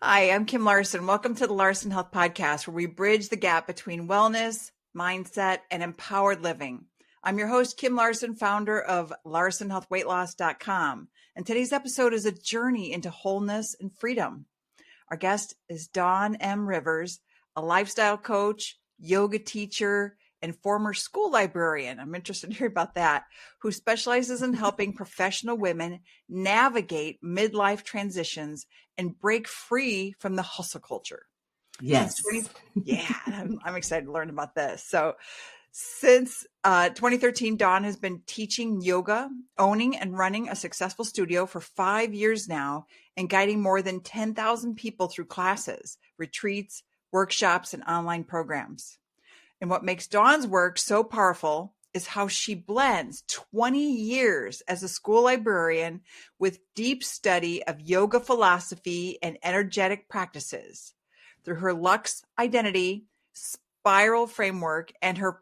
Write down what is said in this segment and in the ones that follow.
Hi, I'm Kim Larson. Welcome to the Larson Health Podcast, where we bridge the gap between wellness, mindset, and empowered living. I'm your host, Kim Larson, founder of LarsonHealthWeightLoss.com. And today's episode is a journey into wholeness and freedom. Our guest is Dawn M. Rivers, a lifestyle coach, yoga teacher, and former school librarian. I'm interested to hear about that, who specializes in helping professional women navigate midlife transitions and break free from the hustle culture. Yes. I'm excited to learn about this. So since 2013, Dawn has been teaching yoga, owning and running a successful studio for 5 years now, and guiding more than 10,000 people through classes, retreats, workshops, and online programs. And what makes Dawn's work so powerful is how she blends 20 years as a school librarian with deep study of yoga philosophy and energetic practices. Through her Lux identity, spiral framework, and her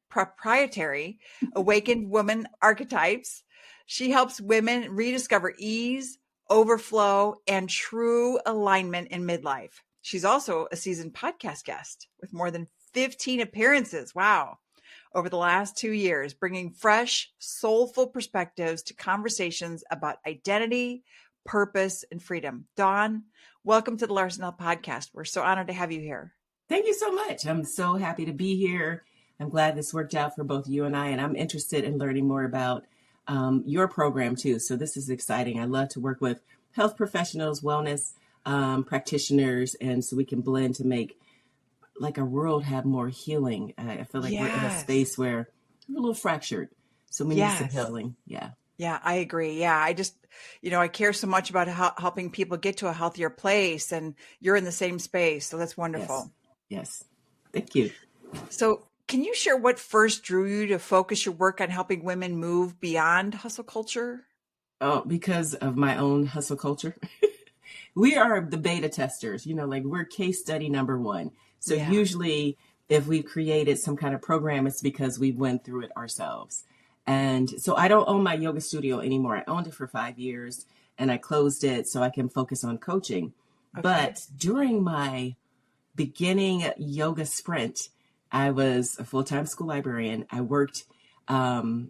proprietary awakened woman archetypes, she helps women rediscover ease, overflow, and true alignment in midlife. She's also a seasoned podcast guest with more than 15 appearances. Wow. Over the last 2 years, bringing fresh, soulful perspectives to conversations about identity, purpose, and freedom. Dawn, welcome to the Larson Health Podcast. We're so honored to have you here. Thank you so much. I'm so happy to be here. I'm glad this worked out for both you and I, and I'm interested in learning more about your program too. So this is exciting. I love to work with health professionals, wellness practitioners, and so we can blend to make like our world have more healing. I feel like we're in a space where we're a little fractured, so we need some healing. Yeah, I agree. Yeah, I just, I care so much about helping people get to a healthier place, and you're in the same space, so that's wonderful. Yes. Thank you. So can you share what first drew you to focus your work on helping women move beyond hustle culture? Oh, because of my own hustle culture. We are the beta testers, we're case study number one. So usually if we've created some kind of program, it's because we went through it ourselves. And so I don't own my yoga studio anymore. I owned it for 5 years and I closed it so I can focus on coaching. Okay. But during my beginning yoga sprint, I was a full-time school librarian. I worked at 2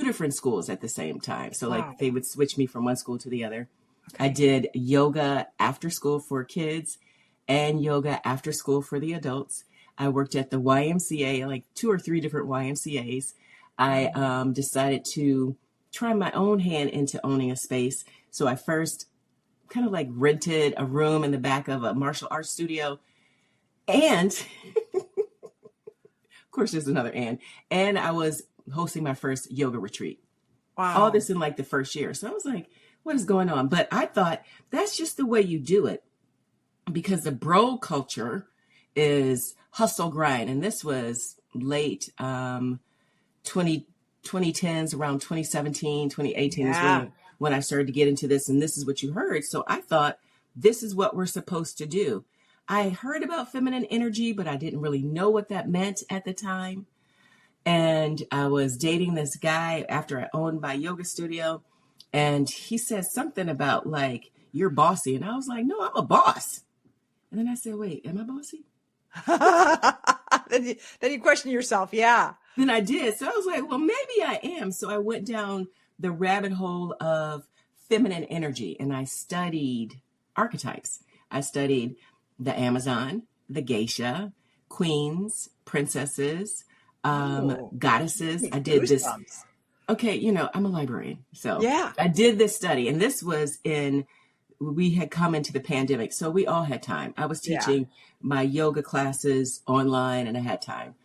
different schools at the same time. So they would switch me from one school to the other. Okay. I did yoga after school for kids and yoga after school for the adults. I worked at the YMCA, like 2 or 3 different YMCAs. I decided to try my own hand into owning a space. So I first kind of like rented a room in the back of a martial arts studio. And of course, there's another and I was hosting my first yoga retreat. Wow. All this in like the first year. So I was like, what is going on? But I thought that's just the way you do it, because the bro culture is hustle grind. And this was late 2010s, around 2017, 2018 is when I started to get into this. And this is what you heard. So I thought this is what we're supposed to do. I heard about feminine energy, but I didn't really know what that meant at the time. And I was dating this guy after I owned my yoga studio. And he said something about like, you're bossy. And I was like, no, I'm a boss. And then I said, wait, am I bossy? Then you question yourself. Yeah. Then I did. So I was like, well, maybe I am. So I went down the rabbit hole of feminine energy and I studied archetypes. I studied the Amazon, the geisha, queens, princesses, goddesses. I did this. Okay, I'm a librarian. So I did this study, and this was we had come into the pandemic, so we all had time. I was teaching my yoga classes online and I had time.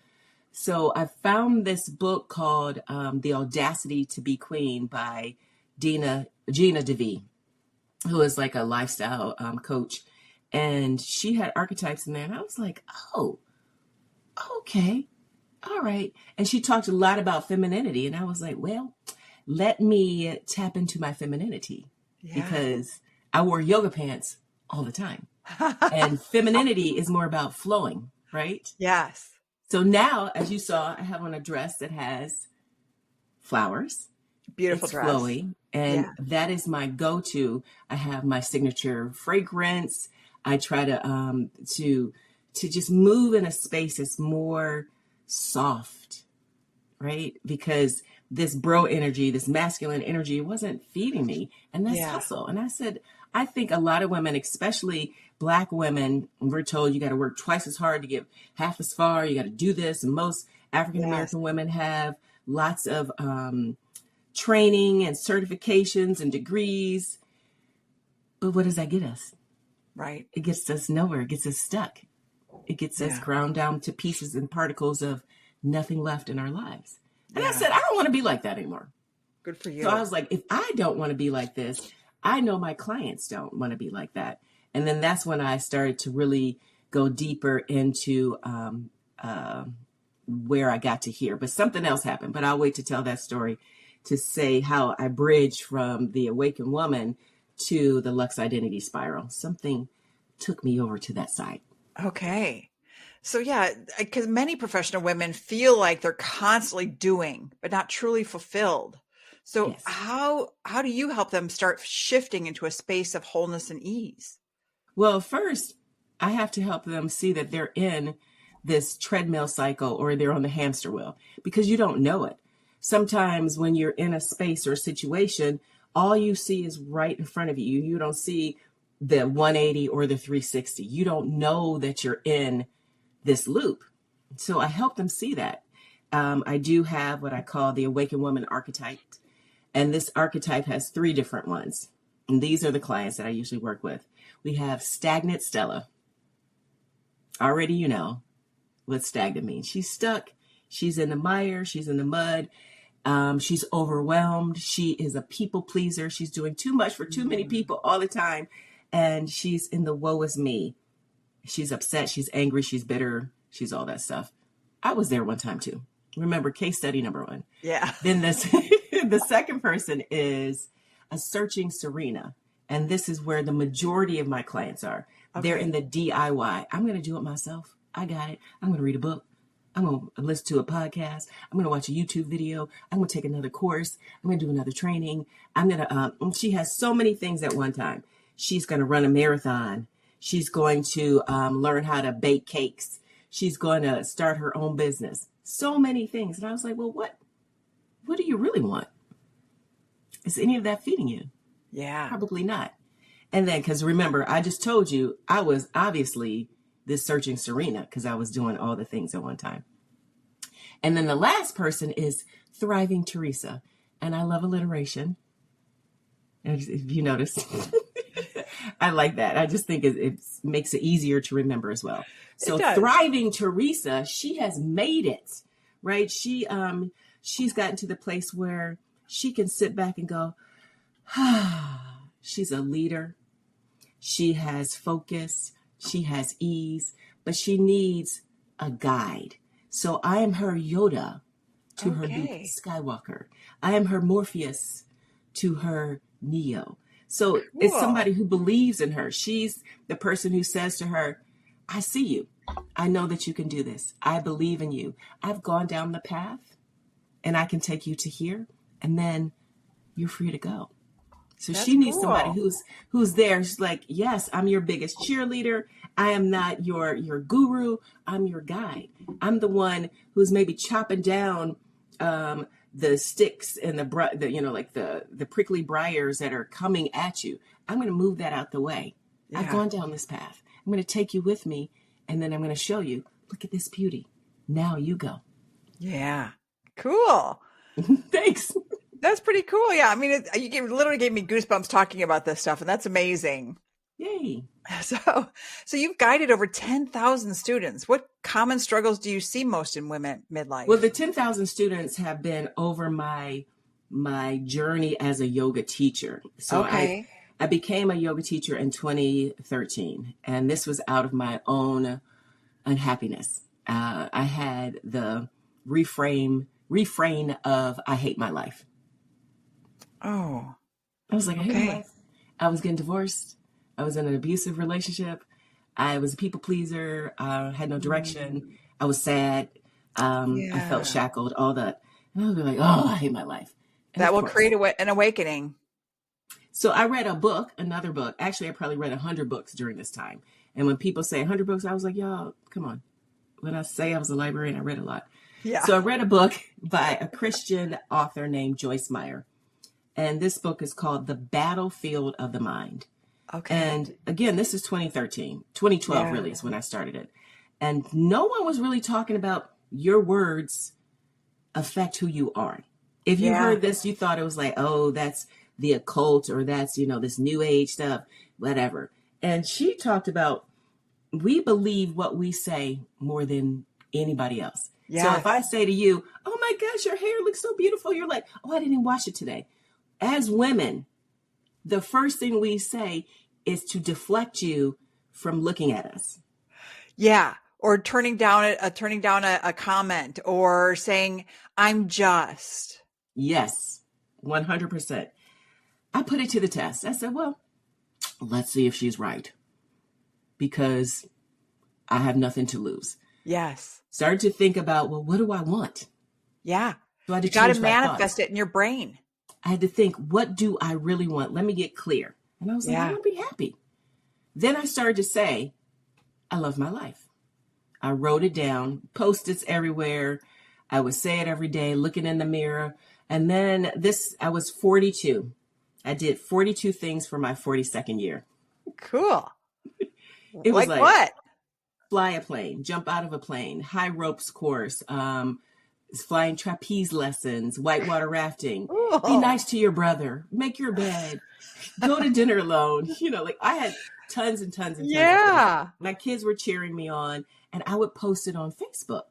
So I found this book called The Audacity to Be Queen by Gina DeVee, who is like a lifestyle coach. And she had archetypes in there. And I was like, oh, okay. All right. And she talked a lot about femininity. And I was like, well, let me tap into my femininity because I wore yoga pants all the time. And femininity is more about flowing, right? Yes. So now, as you saw, I have on a dress that has flowers. Beautiful it's dress. Flowy. And Yeah. that is my go-to. I have my signature fragrance. I try to just move in a space that's more soft, right? Because this bro energy, this masculine energy wasn't feeding me. And that's Yeah. hustle. And I said, I think a lot of women, especially Black women, we're told you got to work twice as hard to get half as far. You got to do this. And most African Yes. American women have lots of training and certifications and degrees. But what does that get us? Right. It gets us nowhere. It gets us stuck. It gets us Yeah. ground down to pieces and particles of nothing left in our lives. And I Yeah. said, I don't want to be like that anymore. Good for So I you. was like, if I don't want to be like this, I know my clients don't want to be like that. And then that's when I started to really go deeper into where I got to here. But something else happened. But I'll wait to tell that story to say how I bridged from the awakened woman to the Lux identity spiral. Something took me over to that side. Okay. So yeah, because many professional women feel like they're constantly doing, but not truly fulfilled. So Yes. how do you help them start shifting into a space of wholeness and ease? Well, first, I have to help them see that they're in this treadmill cycle or they're on the hamster wheel because you don't know it. Sometimes when you're in a space or a situation, all you see is right in front of you. You don't see the 180 or the 360. You don't know that you're in this loop. So I help them see that. I do have what I call the Awakened Woman archetype. And this archetype has 3 different ones. And these are the clients that I usually work with. We have stagnant Stella. Already you know what stagnant means. She's stuck. She's in the mire. She's in the mud. She's overwhelmed. She is a people pleaser. She's doing too much for too many people all the time. And she's in the woe is me. She's upset. She's angry. She's bitter. She's all that stuff. I was there one time too. Remember, case study number 1. Yeah. Then this, the second person is a searching Serena. And this is where the majority of my clients are. Okay. They're in the DIY. I'm going to do it myself. I got it. I'm going to read a book. I'm going to listen to a podcast. I'm going to watch a YouTube video. I'm going to take another course. I'm going to do another training. I'm going to, she has so many things at one time. She's going to run a marathon. She's going to learn how to bake cakes. She's going to start her own business. So many things. And I was like, well, what do you really want? Is any of that feeding you? Yeah. Probably not. And then, because remember, I just told you I was obviously this searching Serena because I was doing all the things at one time. And then the last person is thriving Teresa. And I love alliteration. If you notice, I like that. I just think it makes it easier to remember as well. So thriving Teresa, she has made it, right? She's gotten to the place where she can sit back and go, she's a leader. She has focus. She has ease, but she needs a guide. So I am her Yoda to her Luke Skywalker. I am her Morpheus to her Neo. So it's somebody who believes in her. She's the person who says to her, I see you. I know that you can do this. I believe in you. I've gone down the path and I can take you to here and then you're free to go. So she needs somebody who's there. She's like, yes, I'm your biggest cheerleader. I am not your guru. I'm your guide. I'm the one who's maybe chopping down the sticks and the prickly briars that are coming at you. I'm going to move that out the way. Yeah. I've gone down this path. I'm going to take you with me. And then I'm going to show you, look at this beauty. Now you go. Yeah. Cool. Thanks. That's pretty cool. Yeah. I mean, literally gave me goosebumps talking about this stuff, and that's amazing. Yay. So you've guided over 10,000 students. What common struggles do you see most in women midlife? Well, the 10,000 students have been over my journey as a yoga teacher. So I became a yoga teacher in 2013, and this was out of my own unhappiness. I had the refrain of I hate my life. Oh, I was like, I hate my life. I was getting divorced. I was in an abusive relationship. I was a people pleaser. I had no direction. I was sad. I felt shackled, all that. And I was like, oh, I hate my life. And that will create an awakening. So I read another book. Actually, I probably read 100 books during this time. And when people say 100 books, I was like, y'all, come on. When I say I was a librarian, I read a lot. Yeah. So I read a book by a Christian author named Joyce Meyer. And this book is called The Battlefield of the Mind. Okay. And again, this is 2012 really is when I started it. And no one was really talking about your words affect who you are. If you heard this, you thought it was like, oh, that's the occult, or that's, this new age stuff, whatever. And she talked about, we believe what we say more than anybody else. Yes. So if I say to you, oh my gosh, your hair looks so beautiful, you're like, oh, I didn't even wash it today. As women, the first thing we say is to deflect you from looking at us. Yeah. Or turning down a comment, or saying, I'm just. Yes, 100%. I put it to the test. I said, well, let's see if she's right, because I have nothing to lose. Yes. Started to think about, well, what do I want? Yeah. So I had to you got to change my manifest thoughts. it in your brain. I had to think, what do I really want? Let me get clear. And I was like, I want to be happy. Then I started to say, I love my life. I wrote it down, Post-its everywhere. I would say it every day, looking in the mirror. And then I was 42. I did 42 things for my 42nd year. Cool. It was like what? Fly a plane, jump out of a plane, high ropes course, flying trapeze lessons, whitewater rafting, be nice to your brother, make your bed, go to dinner alone. I had tons and tons and tons. Yeah. My kids were cheering me on, and I would post it on Facebook,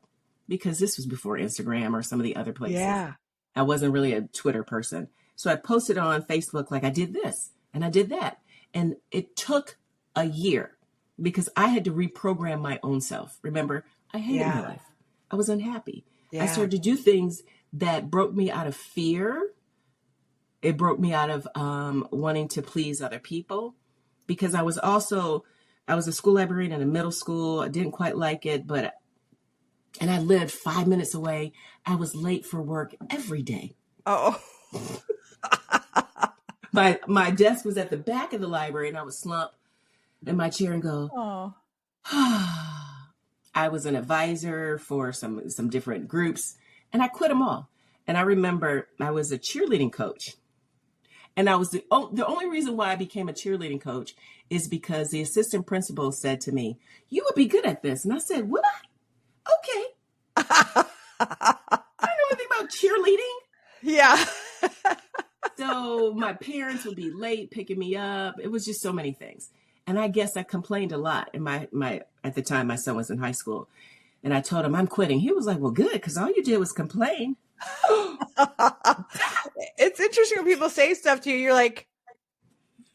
because this was before Instagram or some of the other places. Yeah. I wasn't really a Twitter person. So I posted on Facebook, like, I did this and I did that. And it took a year, because I had to reprogram my own self. Remember, I hated my life. I was unhappy. I started to do things that broke me out of fear. It broke me out of wanting to please other people, because I was a school librarian in a middle school. I didn't quite like it, and I lived 5 minutes away. I was late for work every day. Oh. My desk was at the back of the library, and I would slump in my chair and go, Oh. I was an advisor for some different groups, and I quit them all. And I remember I was a cheerleading coach. And I was the only reason why I became a cheerleading coach is because the assistant principal said to me, you would be good at this. And I said, would I? Okay. I don't know anything about cheerleading. Yeah. So my parents would be late picking me up. It was just so many things. And I guess I complained a lot. And at the time, my son was in high school. And I told him, I'm quitting. He was like, well, good, because all you did was complain. It's interesting when people say stuff to you. You're like,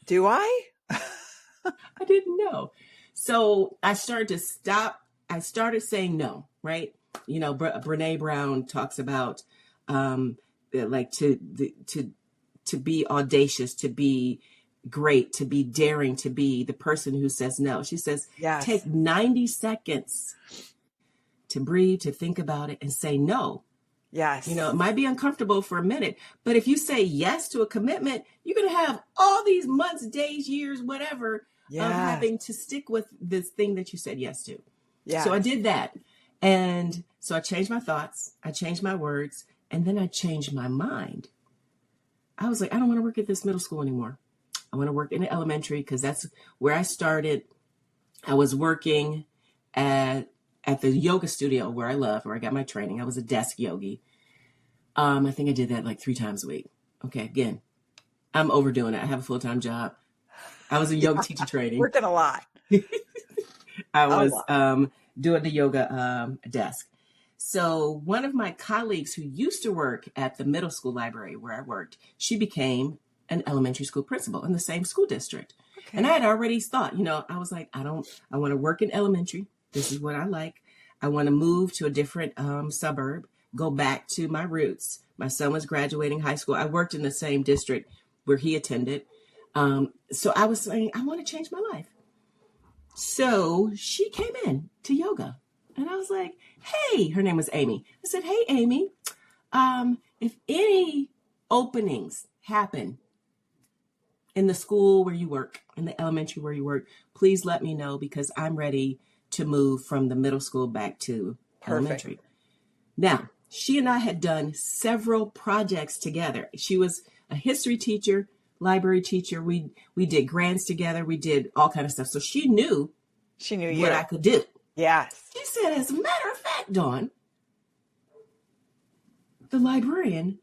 do I? I didn't know. So I started to stop. I started saying no, right? Brene Brown talks about like to be audacious, to be great, to be daring, to be the person who says no. She says, take 90 seconds to breathe, to think about it, and say no. Yes. It might be uncomfortable for a minute, but if you say yes to a commitment, you're going to have all these months, days, years, whatever, of having to stick with this thing that you said yes to. Yeah. So I did that. And so I changed my thoughts. I changed my words. And then I changed my mind. I was like, I don't want to work at this middle school anymore. I want to work in the elementary, because that's where I started. I was working at the yoga studio where I got my training. I was a desk yogi. I think I did that like 3 times a week. Okay, again, I'm overdoing it. I have a full-time job. I was a yoga teacher training. Working a lot. I was doing the yoga desk. So one of my colleagues who used to work at the middle school library where I worked, she became an elementary school principal in the same school district. Okay. And I had already thought, I was like, I want to work in elementary. This is what I like. I want to move to a different suburb, go back to my roots. My son was graduating high school. I worked in the same district where he attended. So I was saying, I want to change my life. So she came in to yoga, and I was like, hey, her name was Amy. I said, hey, Amy, if any openings happen in the school where you work, in the elementary where you work, please let me know because I'm ready to move from the middle school back to Perfect. elementary. Now, she and I had done several projects together. She was a history teacher, library teacher. We did grants together. We did all kind of stuff. So she knew She knew what you. I could do. Yes. She said, as a matter of fact, Dawn, the librarian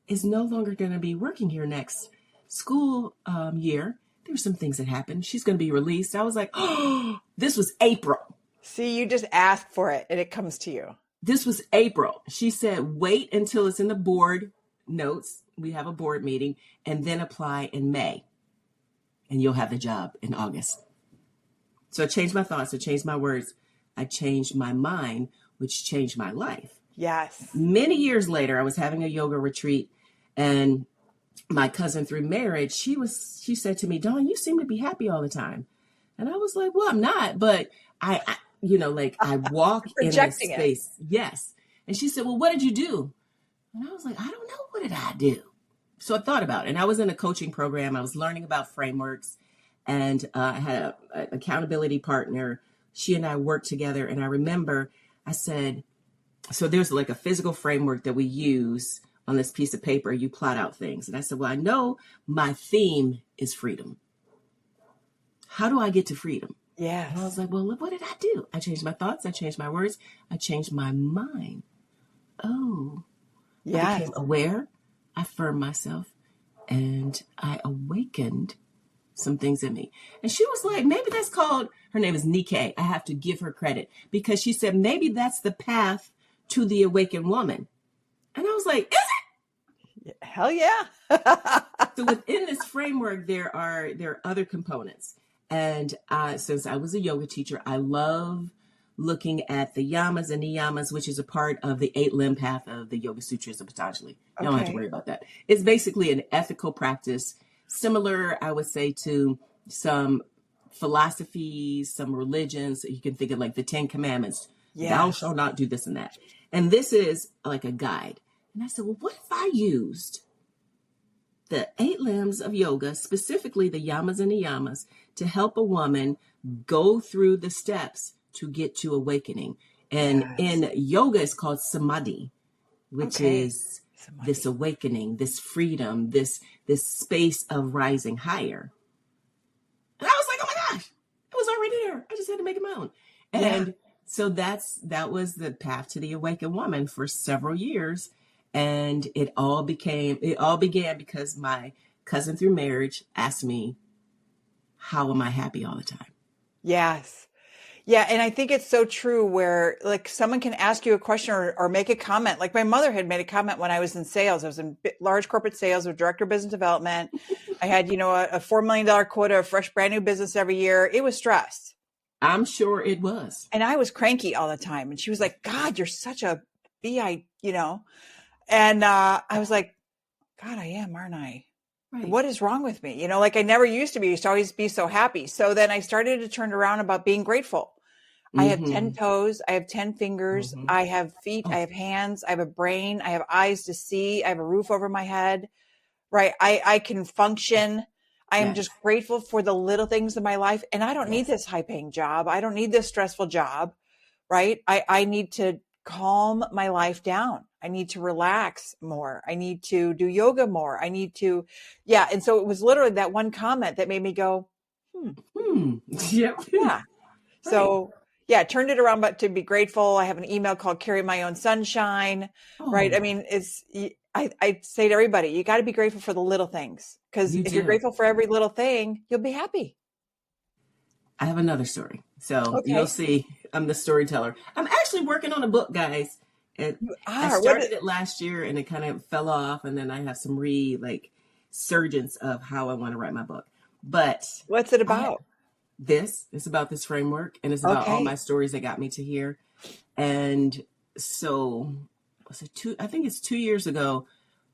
is no longer going to be working here next school year. There were some things that happened. She's going to be released. I was like, oh, this was April. See, you just ask for it and it comes to you. This was April. She said, wait until it's in the board notes. We have a board meeting and then apply in May. And you'll have the job in August. So I changed my thoughts. I changed my words. I changed my mind, which changed my life. Yes. Many years later, I was having a yoga retreat and my cousin through marriage, she said to me, Dawn, you seem to be happy all the time. And I was like, well, I'm not, but I walk in this space. It. Yes. And she said, well, what did you do? And I was like, I don't know. What did I do? So I thought about it. And I was in a coaching program. I was learning about frameworks and I had an accountability partner. She and I worked together. And I remember I said, so there's like a physical framework that we use on this piece of paper. You plot out things. And I said, well, I know my theme is freedom. How do I get to freedom? Yes. And I was like, well, look, what did I do? I changed my thoughts. I changed my words. I changed my mind. Oh, yes. I became aware. I affirmed myself and I awakened some things in me. And she was like, maybe that's called, her name is Nikkei. I have to give her credit because she said, maybe that's the path to the awakened woman. And I was like, is it? Hell yeah. So within this framework, there are other components. And since I was a yoga teacher, I love looking at the yamas and niyamas, which is a part of the 8-limb path of the Yoga Sutras of Patanjali. You don't have to worry about that. It's basically an ethical practice, similar, I would say, to some philosophies, some religions. You can think of like the 10 Commandments. Yes. Thou shalt not do this and that. And this is like a guide. And I said, well, what if I used the 8 limbs of yoga, specifically the yamas and niyamas, to help a woman go through the steps to get to awakening? And in yoga, it's called samadhi, which is this awakening, this freedom, this space of rising higher. And I was like, oh my gosh, it was already there. I just had to make it my own. And so that was the path to the awakened woman for several years. And it all began because my cousin through marriage asked me, how am I happy all the time? Yes. Yeah. And I think it's so true where like someone can ask you a question or make a comment. Like my mother had made a comment when I was in sales. I was in large corporate sales with director of business development. I had, a $4 million quota of fresh, brand new business every year. It was stress. I'm sure it was. And I was cranky all the time. And she was like, God, you're such a BI, And I was like, God, I am, aren't I? Right. What is wrong with me? Like I never used to be. I used to always be so happy. So then I started to turn around about being grateful. Mm-hmm. I have 10 toes. I have 10 fingers. Mm-hmm. I have feet. I have hands. I have a brain. I have eyes to see. I have a roof over my head. Right. I can function. I am just grateful for the little things in my life. And I don't need this high paying job. I don't need this stressful job. Right. I need to calm my life down. I need to relax more. I need to do yoga more. I need to, And so it was literally that one comment that made me go, Yep. Yeah. So it turned it around, but to be grateful. I have an email called Carry My Own Sunshine. Oh. Right. I mean, I say to everybody, you got to be grateful for the little things because if you're grateful for every little thing, you'll be happy. I have another story. So you'll see I'm the storyteller. I'm actually working on a book, guys. I started it last year and it kind of fell off. And then I have some surgence of how I want to write my book. But what's it about? It's about this framework and it's about all my stories that got me to here. And so I think it's 2 years ago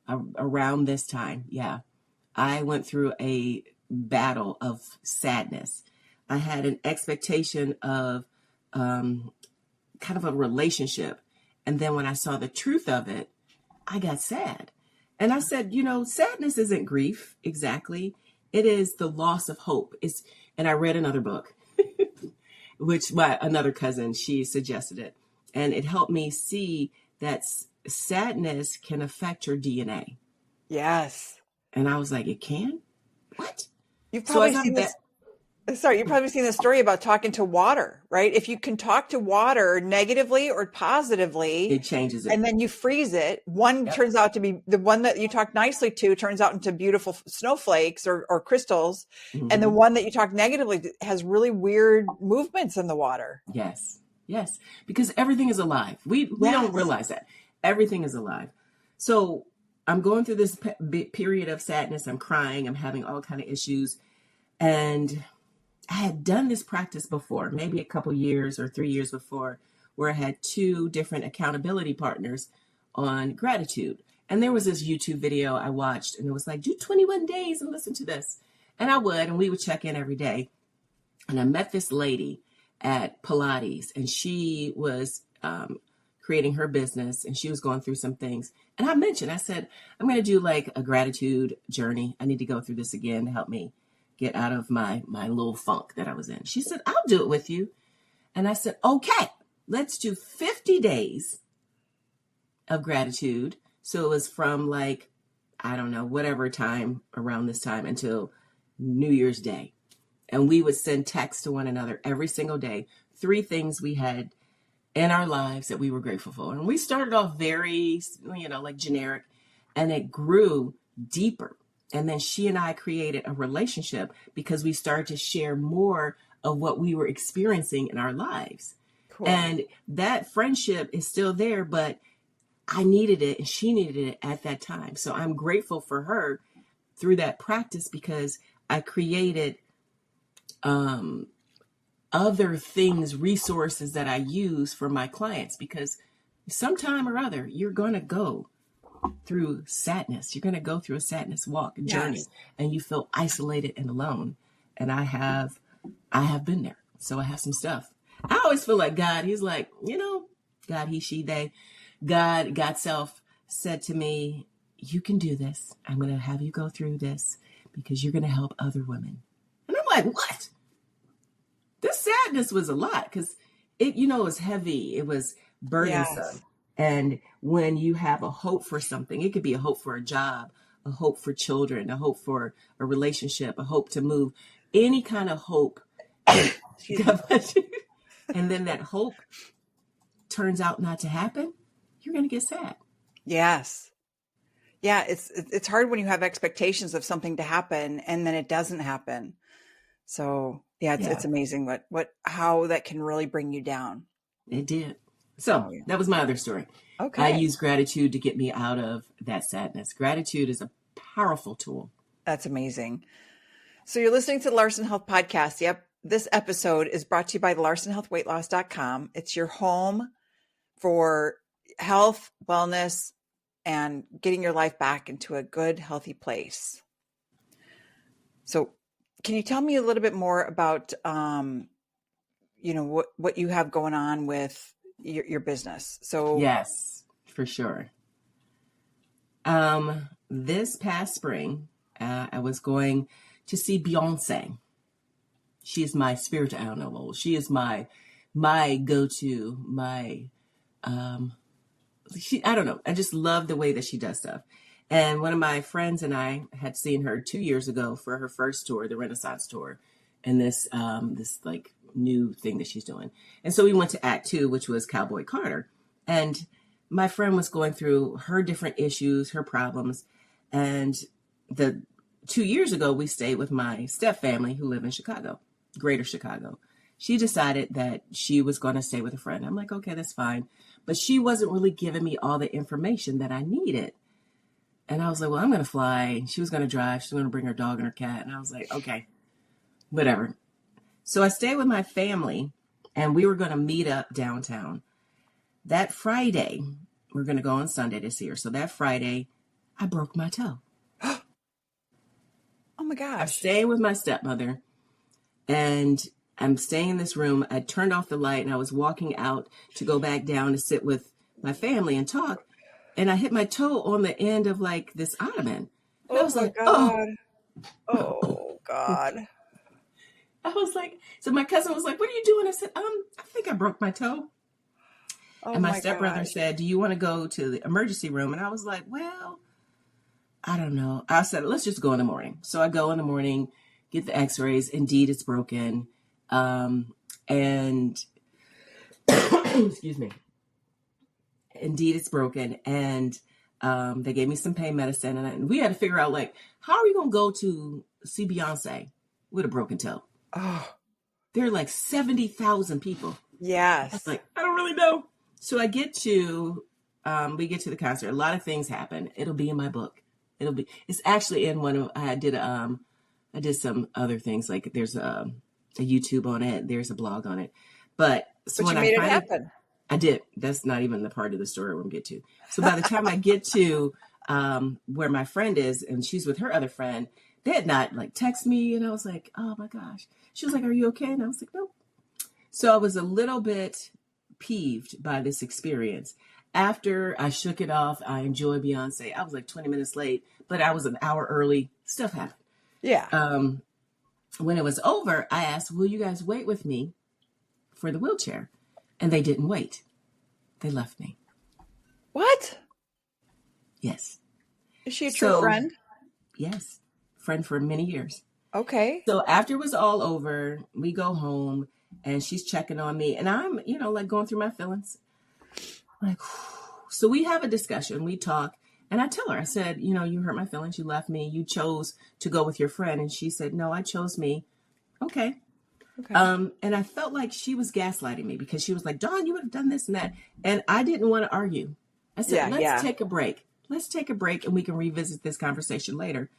around this time. Yeah. I went through a battle of sadness. I had an expectation of kind of a relationship. And then when I saw the truth of it, I got sad. And I said, sadness isn't grief exactly. It is the loss of hope. And I read another book, which another cousin, she suggested it. And it helped me see that sadness can affect your DNA. Yes. And I was like, it can? What? You've So probably as I'm seen back, this. Sorry, you've probably seen the story about talking to water, right? If you can talk to water negatively or positively, it changes it. and then you freeze it, one Yep. turns out to be the one that you talk nicely to turns out into beautiful snowflakes or crystals. And the Mm-hmm. one that you talk negatively to has really weird movements in the water. Yes. Yes. Because everything is alive. We don't Yes. realize that. Everything is alive. So I'm going through this period of sadness. I'm crying. I'm having all kind of issues. And I had done this practice before, maybe a couple years or 3 years before, where I had 2 different accountability partners on gratitude. And there was this YouTube video I watched, and it was like, do 21 days and listen to this. And I would, and we would check in every day. And I met this lady at Pilates, and she was creating her business, and she was going through some things. And I said, I'm going to do like a gratitude journey. I need to go through this again to help me get out of my little funk that I was in. She said, I'll do it with you. And I said, okay, let's do 50 days of gratitude. So it was from like, I don't know, whatever time around this time until New Year's Day. And we would send texts to one another every single day, 3 things we had in our lives that we were grateful for. And we started off very, like generic, and it grew deeper. And then she and I created a relationship because we started to share more of what we were experiencing in our lives. Cool. And that friendship is still there, but I needed it and she needed it at that time. So I'm grateful for her through that practice because I created other things, resources that I use for my clients, because sometime or other, you're going to go through sadness. You're going to go through a sadness journey, Yes. and you feel isolated and alone. And I have been there. So I have some stuff. I always feel like God, he's like, God, he, she, they, God self said to me, you can do this. I'm going to have you go through this because you're going to help other women. And I'm like, what? This sadness was a lot because it was heavy. It was burdensome. Yes. And when you have a hope for something, it could be a hope for a job, a hope for children, a hope for a relationship, a hope to move, any kind of hope. God bless you. And then that hope turns out not to happen, you're going to get sad. Yes. Yeah, it's hard when you have expectations of something to happen and then it doesn't happen. So yeah, it's amazing how that can really bring you down. It did. So that was my other story. Okay. I use gratitude to get me out of that sadness. Gratitude is a powerful tool. That's amazing. So you're listening to the Larson Health Podcast. Yep. This episode is brought to you by the LarsonHealthWeightLoss.com. It's your home for health, wellness, and getting your life back into a good, healthy place. So can you tell me a little bit more about, what you have going on with your business? So yes, for sure. This past spring, I was going to see Beyonce. She is my spiritual animal. She is my go-to, I don't know. I just love the way that she does stuff. And one of my friends and I had seen her 2 years ago for her first tour, the Renaissance tour, and this like new thing that she's doing. And so we went to Act 2, which was Cowboy Carter. And my friend was going through her different issues, her problems. And 2 years ago, we stayed with my step family who live in Chicago, Greater Chicago. She decided that she was going to stay with a friend. I'm like, okay, that's fine. But she wasn't really giving me all the information that I needed. And I was like, well, I'm going to fly. She was going to drive. She was going to bring her dog and her cat. And I was like, okay, whatever. So I stayed with my family and we were going to meet up downtown. That Friday, we're going to go on Sunday to see her. So that Friday, I broke my toe. oh my I'm gosh. staying with my stepmother and I'm staying in this room. I turned off the light and I was walking out to go back down to sit with my family and talk. And I hit my toe on the end of like this ottoman. And I was like, God. oh, Oh God. I was like, so my cousin was like, what are you doing? I said, I think I broke my toe. Oh And my my stepbrother gosh. said, do you want to go to the emergency room? And I was like, well, I don't know. I said, let's just go in the morning. So I go in the morning, get the x-rays. Indeed, it's broken. And excuse me. Indeed, it's broken. And they gave me some pain medicine. And we had to figure out, like, how are we going to go to see Beyonce with a broken toe? Oh, There are like 70,000 people. I was yes. like, I don't really know. So we get to the concert. A lot of things happen. It'll be in my book. It's actually in one of, I did some other things. Like there's a YouTube on it. There's a blog on it. But so But when you I made it finally, happen. I did, that's not even the part of the story we're going to get to. So by the time I get to where my friend is and she's with her other friend, they had not like text me. And I was like, oh my gosh. She was like, are you okay? And I was like, no. So I was a little bit peeved by this experience. After I shook it off, I enjoyed Beyonce. I was like 20 minutes late, but I was an hour early. Stuff happened. Yeah. When it was over, I asked, will you guys wait with me for the wheelchair? And they didn't wait. They left me. What? Yes. Is she a true So, friend? yes, friend for many years. Okay. So after it was all over, we go home and she's checking on me and I'm, like going through my feelings. Like, so we have a discussion, we talk, and I tell her, I said, you hurt my feelings, you left me, you chose to go with your friend. And she said, no, I chose me. Okay. Okay. And I felt like she was gaslighting me because she was like, Dawn, you would have done this and that. And I didn't want to argue. I said, let's take a break. Let's take a break and we can revisit this conversation later.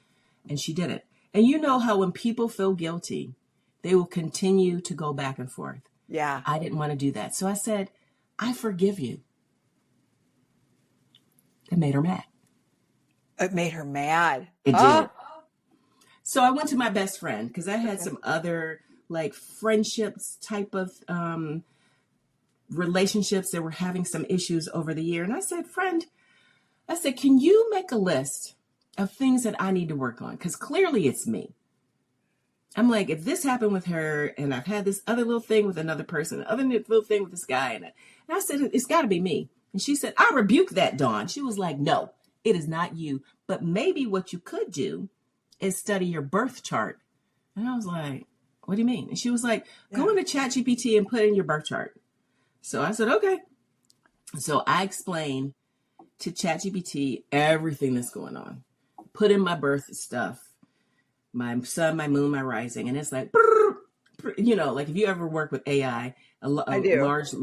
And she did it. And you know how when people feel guilty, they will continue to go back and forth. Yeah. I didn't want to do that. So I said, I forgive you. It made her mad. It made her mad. It did. So I went to my best friend because I had some other like friendships type of relationships that were having some issues over the year. And I said, friend, can you make a list of things that I need to work on? Because clearly it's me. I'm like, if this happened with her and I've had this other little thing with another person, other little thing with this guy. And I said, it's got to be me. And she said, I rebuke that, Dawn. She was like, no, it is not you. But maybe what you could do is study your birth chart. And I was like, what do you mean? And she was like, go into ChatGPT and put in your birth chart. So I said, okay. So I explained to ChatGPT everything that's going on. Put in my birth stuff, my sun, my moon, my rising. And it's like, like if you ever work with AI, a large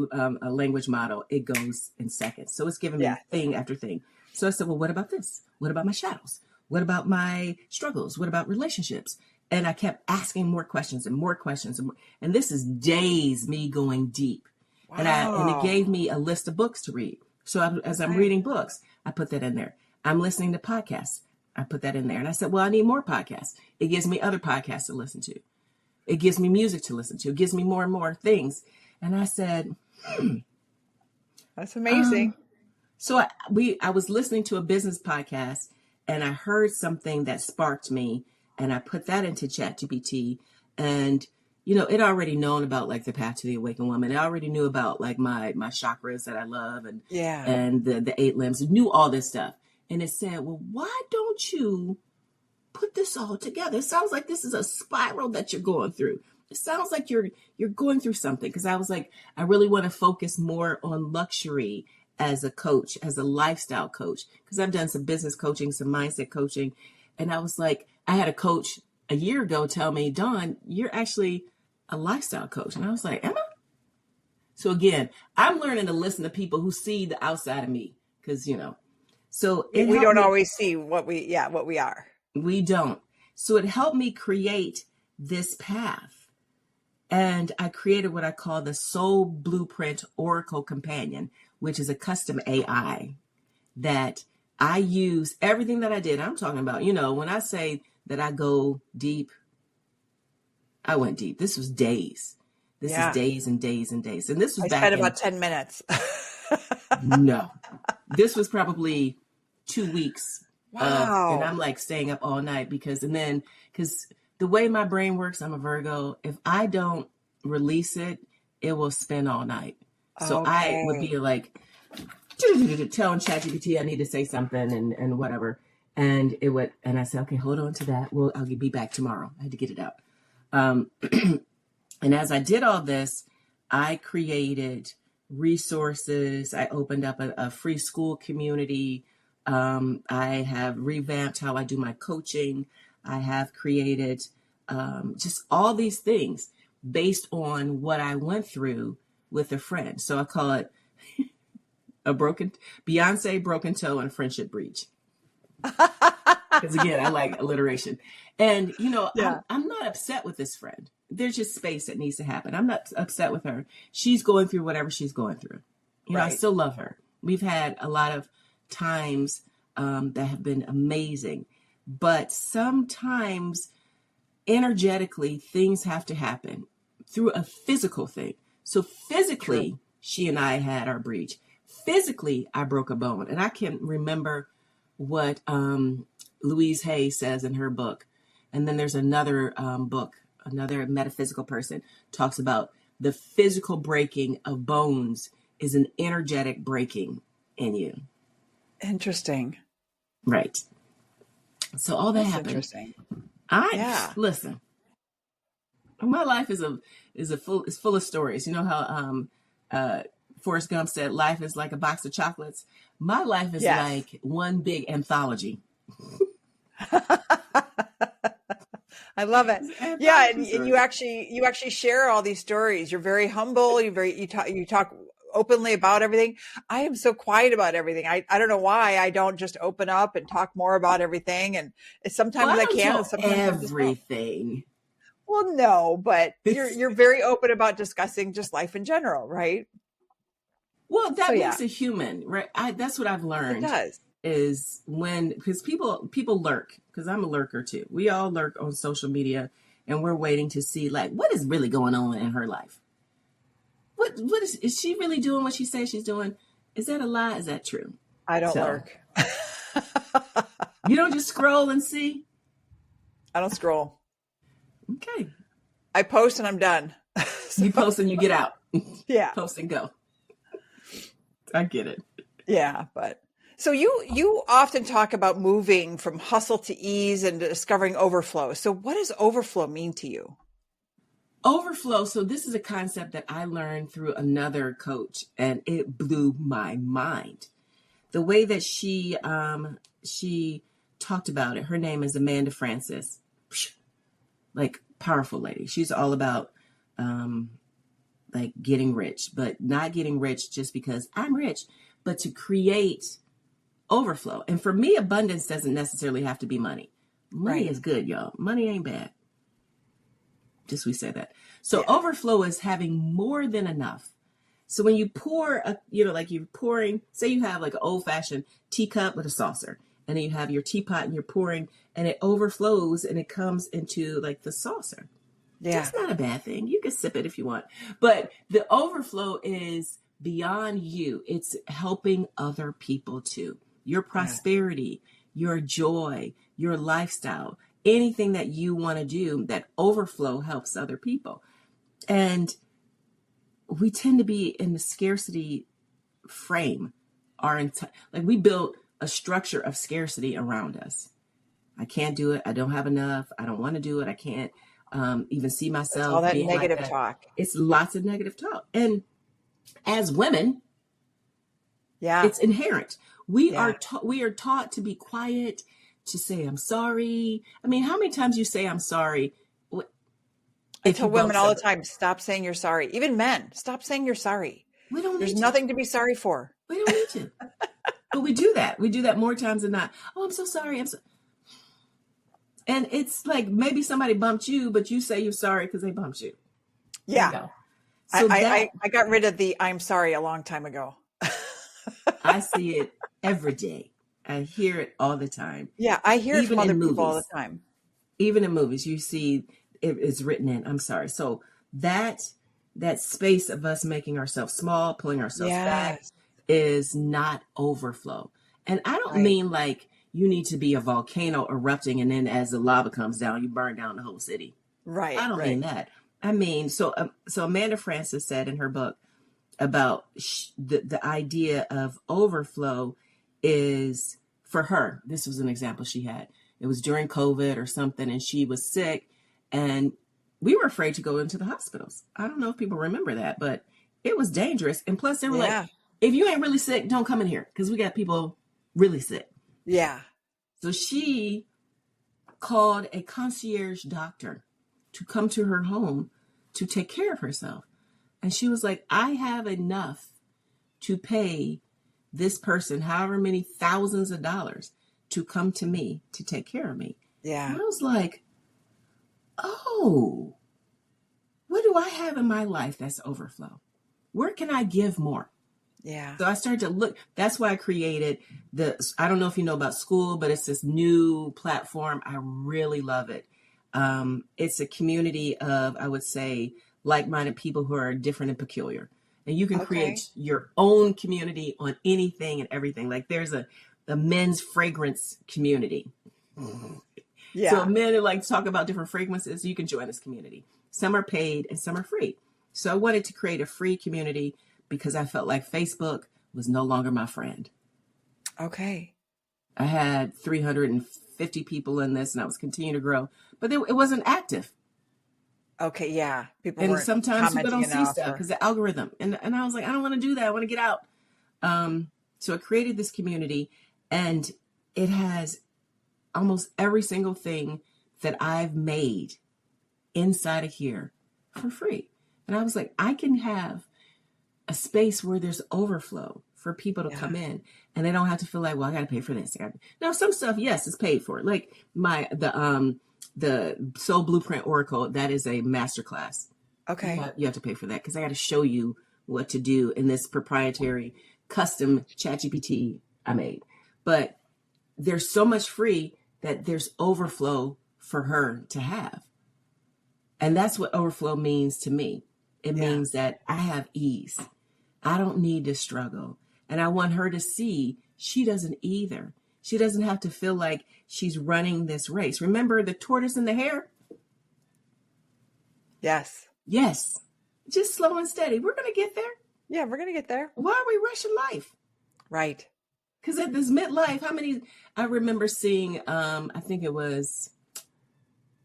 language model, it goes in seconds. So it's giving me thing after thing. So I said, well, what about this? What about my shadows? What about my struggles? What about relationships? And I kept asking more questions and more questions. And this is days me going deep. Wow. And it gave me a list of books to read. So as I'm reading books, I put that in there. I'm listening to podcasts. I put that in there. And I said, well, I need more podcasts. It gives me other podcasts to listen to. It gives me music to listen to. It gives me more and more things. And I said, that's amazing. So I was listening to a business podcast and I heard something that sparked me and I put that into ChatGPT and, it already known about like the path to the awakened woman. It already knew about like my chakras that I love and the 8 limbs. It knew all this stuff. And it said, well, why don't you put this all together? It sounds like this is a spiral that you're going through. It sounds like you're going through something. Because I was like, I really want to focus more on luxury as a coach, as a lifestyle coach. Because I've done some business coaching, some mindset coaching. And I was like, I had a coach a year ago tell me, Dawn, you're actually a lifestyle coach. And I was like, am I? So again, I'm learning to listen to people who see the outside of me. Because, so we don't always see what we are. We don't. So it helped me create this path. And I created what I call the Soul Blueprint Oracle Companion, which is a custom AI that I use everything that I did. I'm talking about, when I say that I go deep, I went deep. This was days. This is days and days and days. And this was back in about 10 minutes. No, this was probably 2 weeks And Wow. I'm like staying up all night because the way my brain works, I'm a Virgo. If I don't release it, it will spin all night. So I would Okay. be like telling ChatGPT I need to say something and whatever. And I said, okay, hold on to that. Well, I'll be back tomorrow. I had to get it out. Um, and as I did all this, I created resources. I opened up a free school community. I have revamped how I do my coaching. I have created just all these things based on what I went through with a friend. So I call it a broken Beyonce broken toe and friendship breach. Because again, I like alliteration. And Yeah. I'm not upset with this friend. There's just space that needs to happen. I'm not upset with her. She's going through whatever she's going through. I Right. still love her. We've had a lot of times that have been amazing, but sometimes energetically things have to happen through a physical thing. So True. physically, she and I had our breach. Physically, I broke a bone, and I can't remember what Louise Hay says in her book. And then there's another book, another metaphysical person talks about the physical breaking of bones is an energetic breaking in you. Interesting. Right. So all that That's happened. interesting. I Yeah. listen. My life is full of stories. You know how Forrest Gump said, "Life is like a box of chocolates." My life is Yes. like one big anthology. I love it. It's an Yeah, anthology and story. you actually share all these stories. You're very humble. You talk openly about everything. I am so quiet about everything. I don't know why I don't just open up and talk more about everything. And Well, sometimes I I don't can, and tell sometimes I just don't. everything. Well, no, but you're It's, you're very open about discussing just life in general, right? well, So that yeah, makes a human, right? That's what I've it learned does. is when because people lurk because I'm a lurker too. We all lurk on social media, and we're waiting to see like what is really going on in her life. What is she really doing? What she says she's doing? Is that a lie? Is that true? I don't So lurk. you don't just scroll and see. I don't scroll. Okay, I post and I'm done. So you post and you get out. yeah. Post and go. I get it. Yeah, but so you often talk about moving from hustle to ease and discovering overflow. So what does overflow mean to you? Overflow. So this is a concept that I learned through another coach, and it blew my mind. The way that she talked about it. Her name is Amanda Francis. Like powerful lady. She's all about um, like getting rich, but not getting rich just because I'm rich, but to create overflow. And for me, abundance doesn't necessarily have to be money. Money Right. is good, y'all. Money ain't bad. Just we say that. So Yeah. overflow is having more than enough. So when you pour like you're pouring, say you have like an old fashioned teacup with a saucer, and then you have your teapot and you're pouring and it overflows and it comes into like the saucer. Yeah. That's not a bad thing. You can sip it if you want. But the overflow is beyond you. It's helping other people too. Your Yeah. prosperity, your joy, your lifestyle, anything that you want to do, that overflow helps other people. And we tend to be in the scarcity frame. Like we built a structure of scarcity around us. I can't do it. I don't have enough. I don't want to do it. I can't even see It's all myself that being like negative that. talk. It's lots of negative talk. And as women, Yeah. it's inherent. We are Yeah. taught to be quiet, to say I'm sorry. I mean, how many times you say I'm sorry I if you tell bump women all the somebody? time, stop saying you're sorry. Even men, stop saying you're sorry. We don't There's need to. nothing to be sorry for. We don't need to. But we do that. We do that more times than not. Oh, I'm so sorry. And it's like maybe somebody bumped you, but you say you're sorry because they bumped you. There you Yeah. go. I, So I, that I I got rid of the I'm sorry a long time ago. I see it every day. I hear it all the time. Yeah. I hear it from Even other in people all the movies. time. Even in movies, you see it's written in, I'm sorry. So that that space of us making ourselves small, pulling ourselves back Yes. is not overflow. And I don't Right. mean like you need to be a volcano erupting, and then as the lava comes down, you burn down the whole city. Right. I don't Right. mean that. I mean, so Amanda Francis said in her book about the idea of overflow is, for her, this was an example she had. It was during COVID or something, and she was sick, and we were afraid to go into the hospitals. I don't know if people remember that, but it was dangerous. And plus, they were Yeah. like, if you ain't really sick, don't come in here, because we got people really sick. Yeah. So she called a concierge doctor to come to her home to take care of herself. And she was like, I have enough to pay this person however many thousands of dollars to come to me to take care of me. Yeah. And I was like, oh, what do I have in my life that's overflow? Where can I give more? Yeah. So I started to look. That's why I created I don't know if you know about School, but it's this new platform. I really love it. It's a community of, I would say, like-minded people who are different and peculiar. And you can create your own community on anything and everything. Like there's a men's fragrance community. Yeah. So men who like to talk about different fragrances, you can join this community. Some are paid and some are free. So I wanted to create a free community because I felt like Facebook was no longer my friend. Okay. I had 350 people in this, and I was continuing to grow, but it wasn't active. Okay. Yeah. People And weren't sometimes people don't commenting see stuff enough because the algorithm. And I was like, I don't want to do that. I want to get out. So I created this community, and it has almost every single thing that I've made inside of here for free. And I was like, I can have a space where there's overflow for people to come in, and they don't have to feel like, well, I got to pay for this. Now, some stuff, yes, it's paid for. Like the Soul Blueprint Oracle, that is a masterclass. Okay. You have to pay for that because I got to show you what to do in this proprietary custom ChatGPT I made. But there's so much free that there's overflow for her to have. And that's what overflow means to me. It means that I have ease. I don't need to struggle. And I want her to see she doesn't either. She doesn't have to feel like she's running this race. Remember the tortoise and the hare? Yes. Yes. Just slow and steady. We're going to get there. Yeah, we're going to get there. Why are we rushing life? Right. Because at this midlife, I remember seeing, I think it was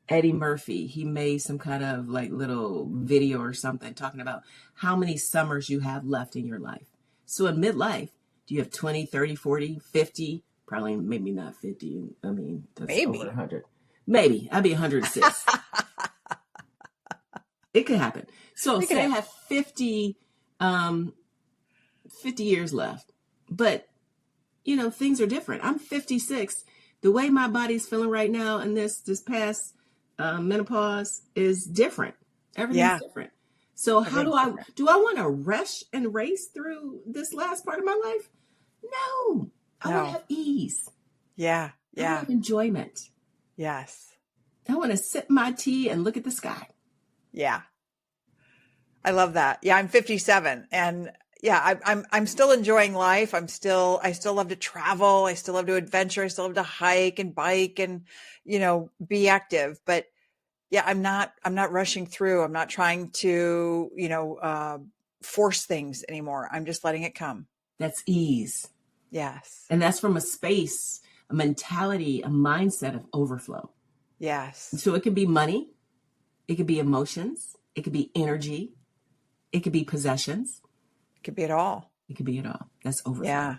Eddie Murphy. He made some kind of like little video or something talking about how many summers you have left in your life. So in midlife, do you have 20, 30, 40, 50? Probably maybe not 50. I mean, that's maybe over 100. Maybe. I'd be 106. It could happen. So say I have 50 years left. But, you know, things are different. I'm 56. The way my body's feeling right now in this past menopause is different. Everything's different. So how do I want to rush and race through this last part of my life? No. I want to have ease. Yeah. I want to have enjoyment. Yes. I want to sip my tea and look at the sky. Yeah. I love that. Yeah, I'm 57, and yeah, I'm still enjoying life. I still love to travel. I still love to adventure. I still love to hike and bike and, you know, be active. But yeah, I'm not rushing through. I'm not trying to, you know, force things anymore. I'm just letting it come. That's ease. Yes. And that's from a space, a mentality, a mindset of overflow. Yes. So it could be money. It could be emotions. It could be energy. It could be possessions. It could be it all. It could be it all. That's overflow. Yeah.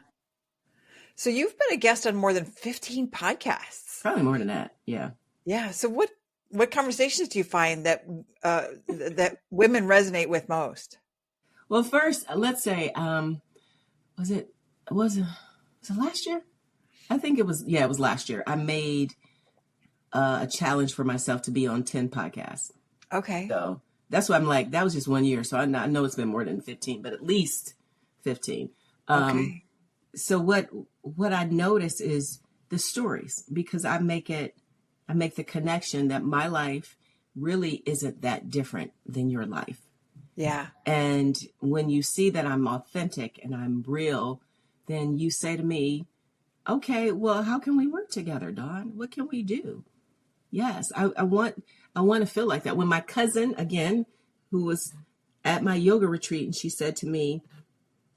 So you've been a guest on more than 15 podcasts. Probably more than that. Yeah. Yeah. So what conversations do you find that that women resonate with most? Well, first, let's say, was it last year? I think it was. Yeah, it was last year. I made a challenge for myself to be on 10 podcasts. Okay. So that's why I'm like, that was just 1 year. So I know it's been more than 15, but at least 15. Okay. So what I notice is the stories, because I make the connection that my life really isn't that different than your life. Yeah. And when you see that I'm authentic and I'm real, then you say to me, Okay, well, how can we work together, Dawn? What can we do? Yes, I want to feel like that. When my cousin, again, who was at my yoga retreat, and she said to me,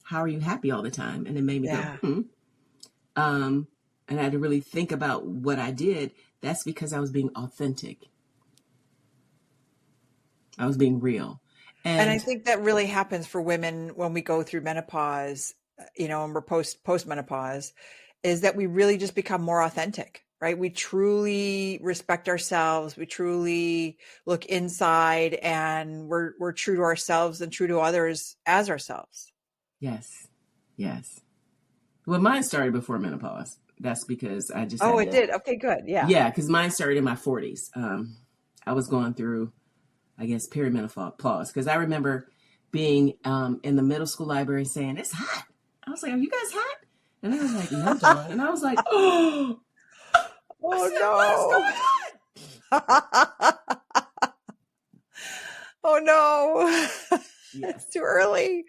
"How are you happy all the time?" And it made me go, Yeah. hmm. And I had to really think about what I did. That's because I was being authentic. I was being real. And I And think that really happens for women when we go through menopause, and we're postmenopause, is that we really just become more authentic, right? We truly respect ourselves. We truly look inside, and we're true to ourselves and true to others as ourselves. yes, yes. Well, mine started before menopause. That's because I just Oh, had it to, did. Okay, good. Yeah. yeah, because mine started in my 40s. I was going through, I guess, perimenopause because I remember being in the middle school library saying, "It's hot." I was like, "Are you guys hot?" And they was like, "No, Dawn." And I was like, "Oh," I Oh said, "What is going on?" no. Oh no. It's Yes. too early.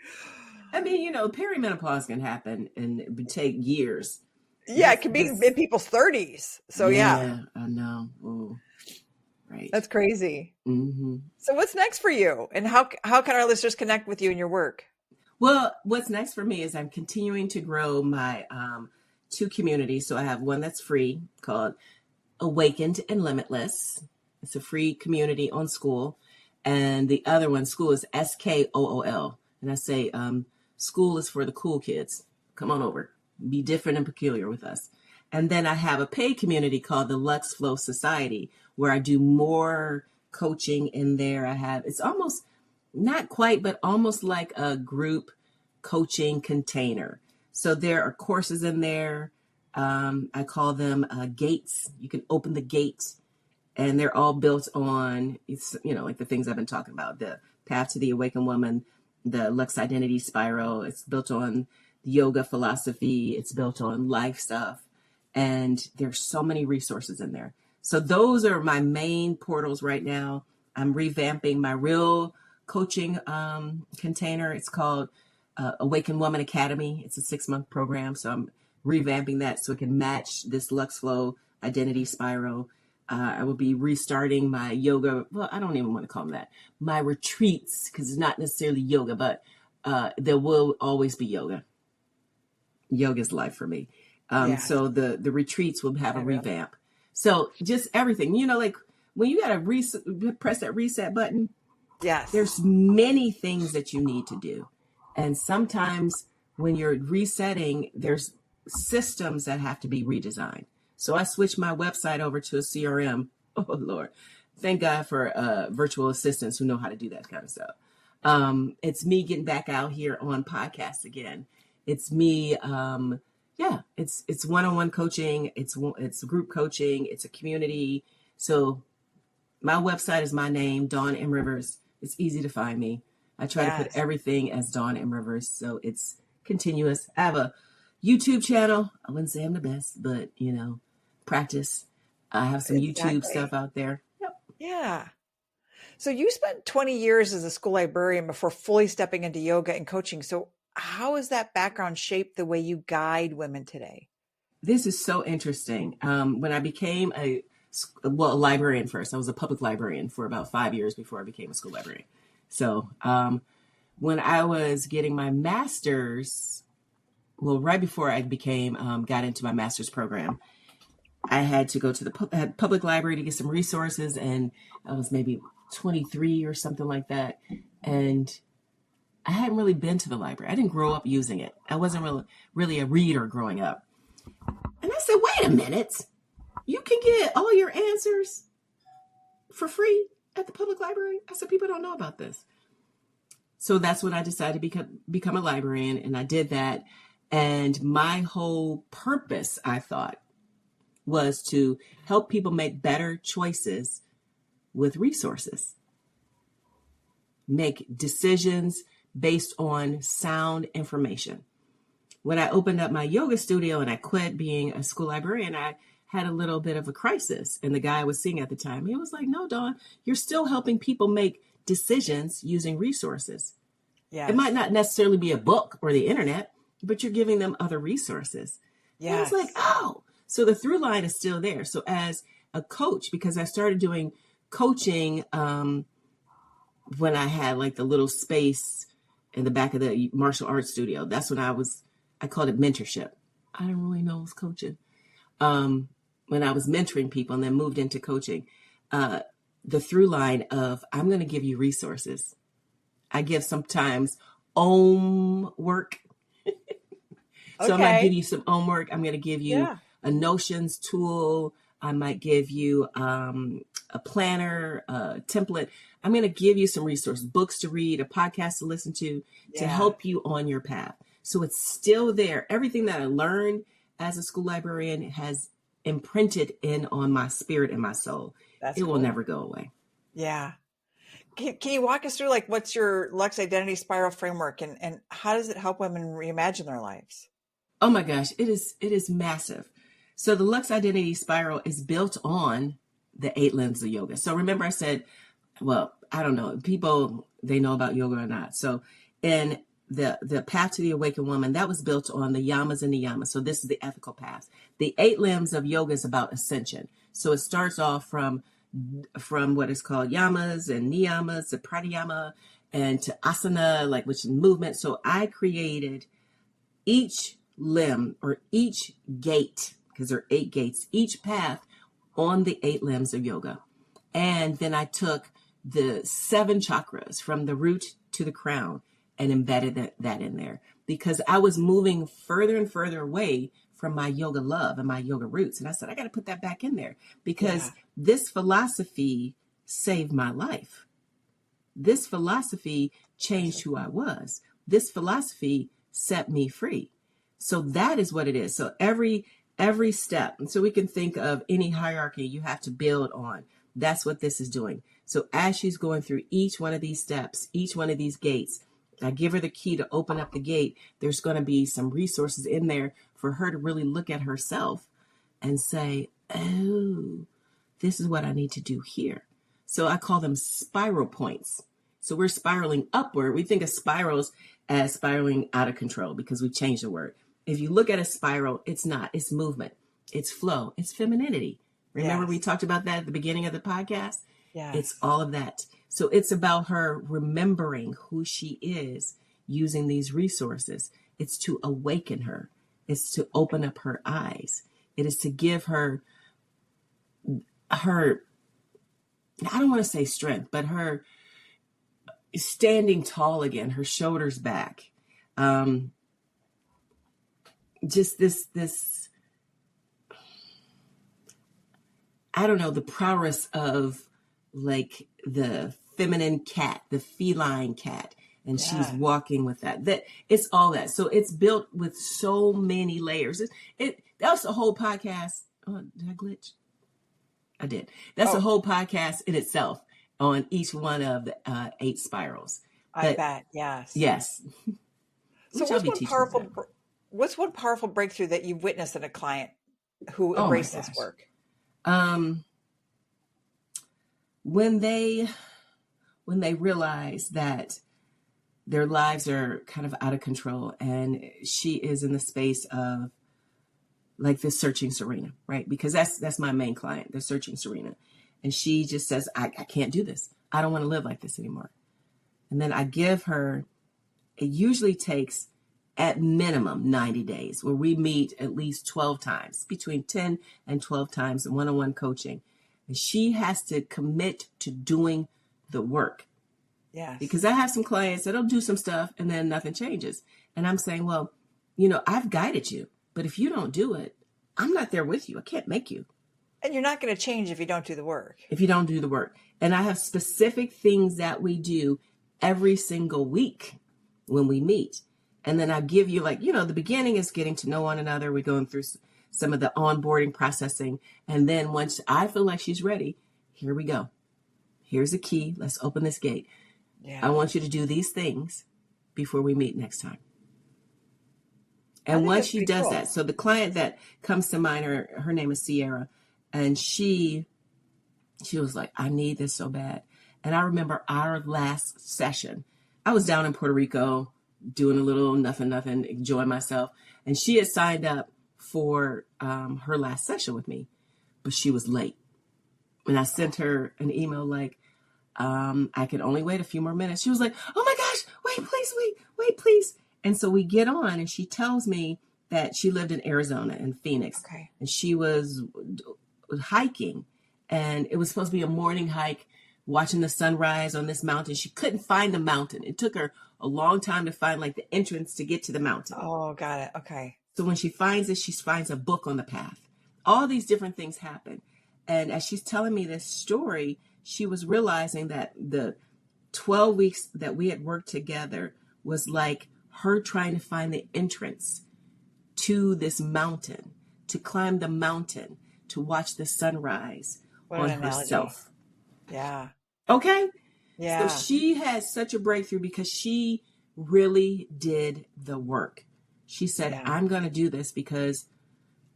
I mean, perimenopause can happen and it would take years. Yeah, it This, could be in this, people's 30s. So yeah, yeah, I know. Oh, right. that's crazy. Hmm. So what's next for you? And how can our listeners connect with you and your work? Well, what's next for me is I'm continuing to grow my two communities. So I have one that's free called Awakened and Limitless. It's a free community on school. And the other one, school, is SKOOL. And I say, school is for the cool kids. Come on over. Be different and peculiar with us. And then I have a paid community called the Lux Flow Society, where I do more coaching in there. It's almost not quite, but almost like a group coaching container. So there are courses in there. I call them gates. You can open the gate, and they're all built on, like the things I've been talking about, the path to the awakened woman, the Lux Identity Spiral. It's built on the yoga philosophy. It's built on life stuff. And there's so many resources in there. So those are my main portals right now. I'm revamping my real coaching container. It's called Awakened Woman Academy. It's a 6-month program. So I'm revamping that so it can match this Lux Flow Identity Spiral. I will be restarting my yoga. Well, I don't even want to call them that. My retreats, because it's not necessarily yoga, but there will always be yoga. Yoga is life for me. Yeah, So the retreats will have a I know. revamp. So just everything, like when you got to press that reset button, Yes. there's many things that you need to do. And sometimes when you're resetting, there's systems that have to be redesigned. So I switched my website over to a CRM. Oh, Lord. Thank God for virtual assistants who know how to do that kind of stuff. It's me getting back out here on podcasts again. It's me. It's one-on-one coaching. It's group coaching. It's a community. So my website is my name, Dawn M. Rivers. It's easy to find me. I try to put Yes. everything as Dawn M. Rivers, so it's continuous. I have a YouTube channel. I wouldn't say I'm the best, but practice. I have some YouTube stuff Exactly. out there. Yep. Yeah. So you spent 20 years as a school librarian before fully stepping into yoga and coaching. So how has that background shaped the way you guide women today? This is so interesting. When I became a librarian first, I was a public librarian for about 5 years before I became a school librarian. So when I was getting my master's, well, right before I got into my master's program, I had to go to the public library to get some resources, and I was maybe 23 or something like that. And I hadn't really been to the library. I didn't grow up using it. I wasn't really a reader growing up. And I said, wait a minute, you can get all your answers for free at the public library? I said, people don't know about this. So that's when I decided to become a librarian, and I did that. And my whole purpose, I thought, was to help people make better choices with resources, make decisions based on sound information. When I opened up my yoga studio and I quit being a school librarian, I had a little bit of a crisis. And the guy I was seeing at the time, he was like, no, Dawn, you're still helping people make decisions using resources. It might Yes. not necessarily be a book or the internet, but you're giving them other resources. And I was like, Yes. oh, so the through line is still there. So as a coach, because I started doing coaching when I had like the little space in the back of the martial arts studio. That's when I called it mentorship. I didn't really know it was coaching. When I was mentoring people and then moved into coaching, the through line of I'm going to give you resources. I give sometimes work. So I might give Okay. you some homework. I'm going to give you Yeah. a Notions tool. I might give you a planner, a template. I'm going to give you some resources, books to read, a podcast to listen to Yeah. help you on your path. So it's still there. Everything that I learned as a school librarian has imprinted in on my spirit and my soul. That's It will cool. never go away. Yeah. Can you walk us through like what's your Lux Identity Spiral framework and how does it help women reimagine their lives? Oh my gosh, it is massive. So the Lux Identity Spiral is built on the 8 limbs of yoga. So remember I said, well, I don't know, people, they know about yoga or not. So in the path to the awakened woman, that was built on the yamas and niyamas. So this is the ethical path. The 8 limbs of yoga is about ascension. So it starts off from what is called yamas and niyamas to pranayama and to asana, like which is movement. So I created each limb or each gate, because there are 8 gates, each path on the 8 limbs of yoga. And then I took the 7 chakras from the root to the crown and embedded that in there because I was moving further and further away from my yoga love and my yoga roots. And I said, I got to put that back in there because Yeah. this philosophy saved my life. This philosophy changed who I was. This philosophy set me free. So that is what it is. So every step, and so we can think of any hierarchy you have to build on. That's what this is doing. So as she's going through each one of these steps, each one of these gates, I give her the key to open up the gate. There's going to be some resources in there for her to really look at herself and say, oh, this is what I need to do here. So I call them spiral points. So we're spiraling upward. We think of spirals as spiraling out of control because we've changed the word. If you look at a spiral, it's not. It's movement. It's flow. It's femininity. Remember we Yes. talked about that at the beginning of the podcast? It's Yes. all of that. So it's about her remembering who she is using these resources. It's to awaken her. It's to open up her eyes. It is to give her, I don't want to say strength, but her standing tall again, her shoulders back. Just this, I don't know, the prowess of like the feminine cat, the feline cat. And she's Yeah. walking with that it's all that. So it's built with so many layers. That was a whole podcast. Oh, did I glitch? I did. That's a Oh, whole podcast in itself on each one of the 8 spirals. I But bet. Yes. yes, So which I'll be teaching that. what's one powerful breakthrough that you've witnessed in a client who Oh my embraced this gosh. work? When they realize that their lives are kind of out of control and she is in the space of like this searching Serena, right? Because that's my main client, the searching Serena. And she just says, I can't do this. I don't want to live like this anymore. And then I give her, it usually takes at minimum 90 days where we meet at least 12 times, between 10 and 12 times in one-on-one coaching. And she has to commit to doing the work. Yes. Because I have some clients that'll do some stuff and then nothing changes. And I'm saying, well, I've guided you, but if you don't do it, I'm not there with you. I can't make you. And you're not going to change if you don't do the work. If you don't do the work. And I have specific things that we do every single week when we meet. And then I give you the beginning is getting to know one another. We're going through some of the onboarding processing. And then once I feel like she's ready, here we go. Here's a key. Let's open this gate. Yeah. I want you to do these things before we meet next time. And once she does that, so the client that comes to mind, her name is Sierra, and she was like, I need this so bad. And I remember our last session, I was down in Puerto Rico doing a little nothing, enjoying myself. And she had signed up for her last session with me, but she was late. And I sent her an email like, I can only wait a few more minutes. She was like, oh my gosh, wait, please. And so we get on, and she tells me that she lived in Arizona, in Phoenix, Okay. and she was hiking, and it was supposed to be a morning hike, watching the sunrise on this mountain. She couldn't find the mountain. It took her a long time to find like the entrance to get to the mountain. Oh, got it. Okay. So when she finds it, she finds a book on the path. All these different things happen. And as she's telling me this story, she was realizing that the 12 weeks that we had worked together was like her trying to find the entrance to this mountain, to climb the mountain, to watch the sunrise What on an analogy. herself. Yeah. Okay? Yeah. So she had such a breakthrough because she really did the work. She said, Yeah. I'm going to do this because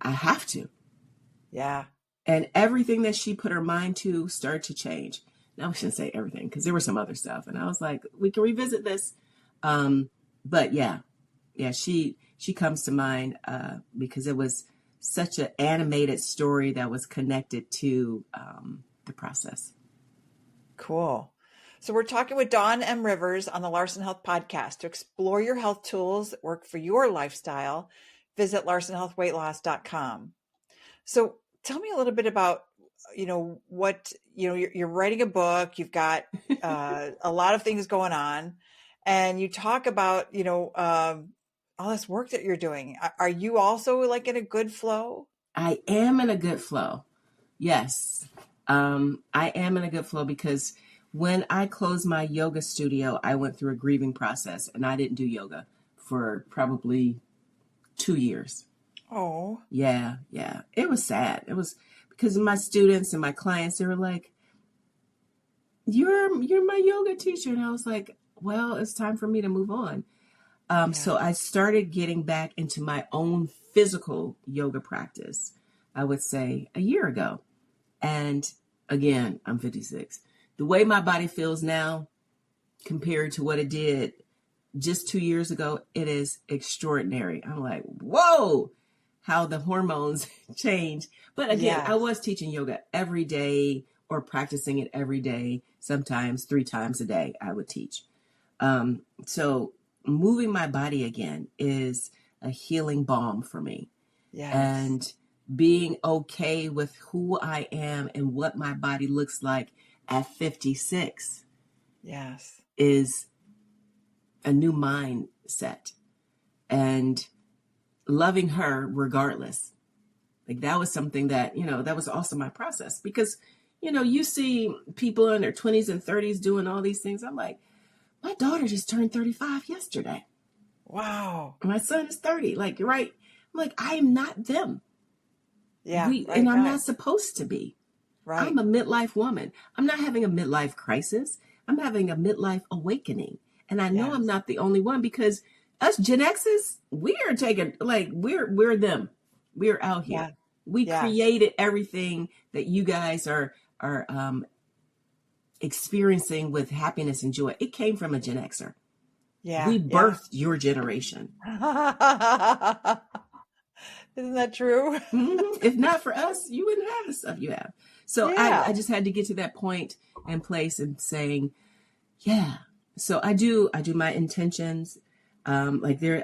I have to. Yeah. And everything that she put her mind to started to change. Now, I shouldn't say everything because there was some other stuff. And I was like, we can revisit this. But yeah, she comes to mind because it was such an animated story that was connected to the process. Cool. So we're talking with Dawn M. Rivers on the Larson Health Podcast. To explore your health tools that work for your lifestyle, visit larsonhealthweightloss.com. So tell me a little bit about, what, you're writing a book, you've got a lot of things going on, and you talk about, all this work that you're doing. Are you also like in a good flow? I am in a good flow. Yes. I am in a good flow because when I closed my yoga studio, I went through a grieving process, and I didn't do yoga for probably 2 years. Oh. Yeah. It was sad. It was because my students and my clients, they were like, you're my yoga teacher. And I was like, well, it's time for me to move on. So I started getting back into my own physical yoga practice, I would say a year ago. And again, I'm 56. The way my body feels now compared to what it did just 2 years ago, it is extraordinary. I'm like, whoa, how the hormones change. But again, I was teaching yoga every day or practicing it every day, sometimes 3 times a day I would teach. So moving my body again is a healing balm for me. Yes. And being okay with who I am and what my body looks like at 56 is a new mindset, and loving her regardless. Like that was something that, that was also my process because, you see people in their 20s and 30s doing all these things. I'm like, my daughter just turned 35 yesterday. Wow. My son is 30. Like, you're right. I'm like, I am not them. Yeah. And I'm not supposed to be. Right. I'm a midlife woman. I'm not having a midlife crisis. I'm having a midlife awakening. And I know I'm not the only one because us Gen X's, we are taking, like, we're them. We're out here. Yeah. We created everything that you guys are experiencing with happiness and joy. It came from a Gen Xer. Yeah. We birthed your generation. Isn't that true? Mm-hmm. If not for us, you wouldn't have the stuff you have. So I just had to get to that point and place and saying, So I do my intentions. I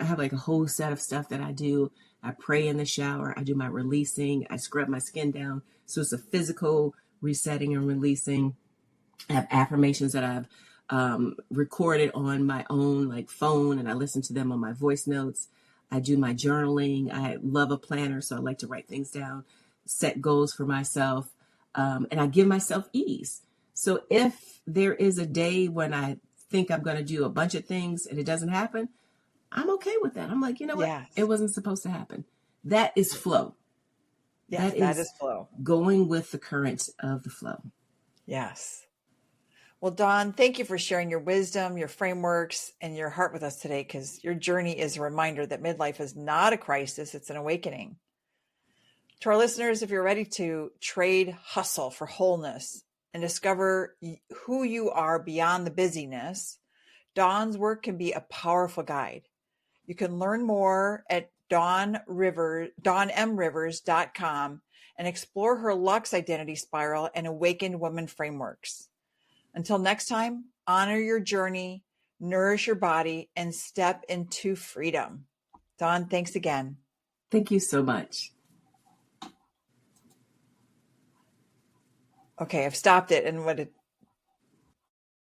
have like a whole set of stuff that I do. I pray in the shower. I do my releasing. I scrub my skin down. So it's a physical resetting and releasing. I have affirmations that I've recorded on my own like phone, and I listen to them on my voice notes. I do my journaling. I love a planner, so I like to write things down, set goals for myself, and I give myself ease. So if there is a day when I think I'm going to do a bunch of things and it doesn't happen, I'm okay with that. I'm like, you know what? It wasn't supposed to happen. That is flow. Yes, that is flow. Going with the current of the flow. Yes. Well, Dawn, thank you for sharing your wisdom, your frameworks, and your heart with us today, because your journey is a reminder that midlife is not a crisis, it's an awakening. To our listeners, if you're ready to trade hustle for wholeness and discover who you are beyond the busyness, Dawn's work can be a powerful guide. You can learn more at dawnmrivers.com and explore her Lux identity spiral and awakened woman frameworks. Until next time, honor your journey, nourish your body, and step into freedom. Dawn, thanks again. Thank you so much. Okay, I've stopped it, and what it